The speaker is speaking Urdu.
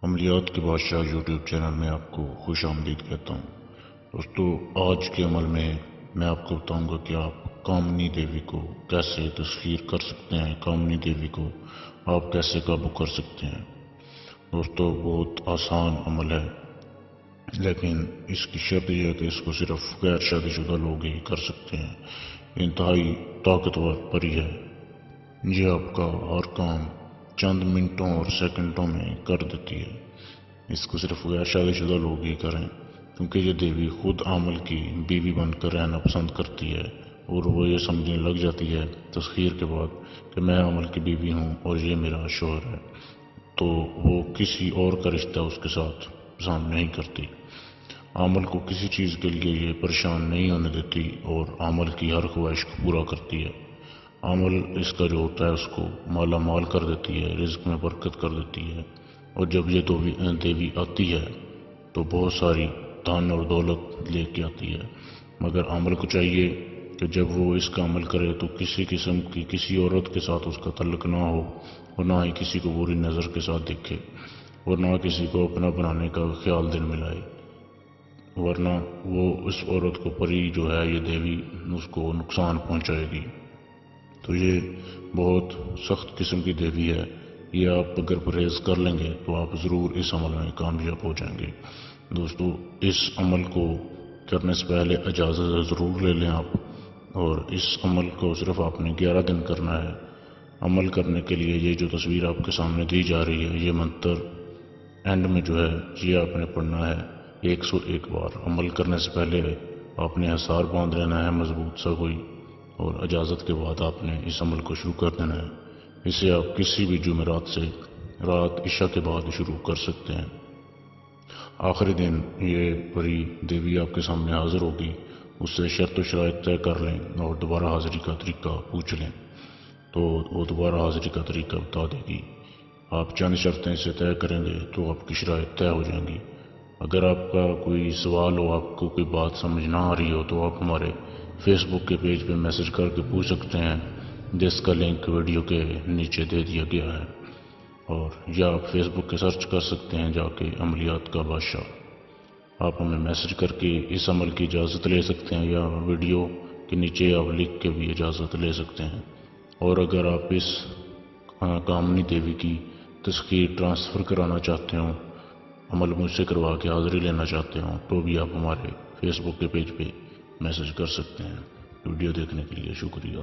عملیات کے بادشاہ یوٹیوب چینل میں آپ کو خوش آمدید کہتا ہوں۔ دوستو، آج کے عمل میں میں آپ کو بتاؤں گا کہ آپ کامنی دیوی کو کیسے تسخیر کر سکتے ہیں، کامنی دیوی کو آپ کیسے قابو کر سکتے ہیں۔ دوستو، بہت آسان عمل ہے، لیکن اس کی شرط یہ ہے کہ اس کو صرف غیر شادی شدہ لوگ ہی کر سکتے ہیں۔ انتہائی طاقتور پری ہے، یہ آپ کا ہر کام چند منٹوں اور سیکنڈوں میں کر دیتی ہے۔ اس کو صرف غیر شادی شدہ لوگ ہی کریں، کیونکہ یہ دیوی خود عامل کی بیوی بن کر رہنا پسند کرتی ہے، اور وہ یہ سمجھنے لگ جاتی ہے تسخیر کے بعد کہ میں عامل کی بیوی ہوں اور یہ میرا شوہر ہے، تو وہ کسی اور کا رشتہ اس کے ساتھ پسند نہیں کرتی۔ عامل کو کسی چیز کے لیے یہ پریشان نہیں ہونے دیتی اور عامل کی ہر خواہش کو پورا کرتی ہے۔ عامل اس کا جو ہوتا ہے اس کو مالا مال کر دیتی ہے، رزق میں برکت کر دیتی ہے، اور جب یہ دیوی آتی ہے تو بہت ساری دھن اور دولت لے کے آتی ہے۔ مگر عامل کو چاہیے کہ جب وہ اس کا عمل کرے تو کسی قسم کی کسی عورت کے ساتھ اس کا تعلق نہ ہو، اور نہ ہی کسی کو بری نظر کے ساتھ دیکھے، اور نہ کسی کو اپنا بنانے کا خیال دل میں لائے، ورنہ وہ اس عورت کو پری جو ہے یہ دیوی اس کو نقصان پہنچائے گی۔ تو یہ بہت سخت قسم کی دیوی ہے، یہ آپ اگر پرہیز کر لیں گے تو آپ ضرور اس عمل میں کامیاب ہو جائیں گے۔ دوستو، اس عمل کو کرنے سے پہلے اجازت ضرور لے لیں آپ، اور اس عمل کو صرف آپ نے 11 دن کرنا ہے۔ عمل کرنے کے لیے یہ جو تصویر آپ کے سامنے دی جا رہی ہے، یہ منتر اینڈ میں جو ہے یہ آپ نے پڑھنا ہے 101 بار۔ عمل کرنے سے پہلے آپ نے حصار باندھ لینا ہے مضبوط سا کوئی، اور اجازت کے بعد آپ نے اس عمل کو شروع کر دینا ہے۔ اسے آپ کسی بھی جمعرات سے رات عشاء کے بعد شروع کر سکتے ہیں۔ آخری دن یہ پری دیوی آپ کے سامنے حاضر ہوگی، اس سے شرط و شرائط طے کر لیں اور دوبارہ حاضری کا طریقہ پوچھ لیں، تو وہ دوبارہ حاضری کا طریقہ بتا دے گی۔ آپ چند شرطیں سے طے کریں گے تو آپ کی شرائط طے ہو جائیں گی۔ اگر آپ کا کوئی سوال ہو، آپ کو کوئی بات سمجھ نہ آ رہی ہو، تو آپ ہمارے فیس بک کے پیج پہ میسج کر کے پوچھ سکتے ہیں، جس کا لنک ویڈیو کے نیچے دے دیا گیا ہے، اور یا آپ فیس بک کے سرچ کر سکتے ہیں جا کے عملیات کا بادشاہ۔ آپ ہمیں میسج کر کے اس عمل کی اجازت لے سکتے ہیں، یا ویڈیو کے نیچے آپ لکھ کے بھی اجازت لے سکتے ہیں۔ اور اگر آپ اس کامنی دیوی کی تسخیر ٹرانسفر کرانا چاہتے ہوں، عمل مجھ سے کروا کے حاضری لینا چاہتے ہوں، تو بھی آپ ہمارے فیس بک کے پیج پہ میسج کر سکتے ہیں۔ ویڈیو دیکھنے کے لیے شکریہ۔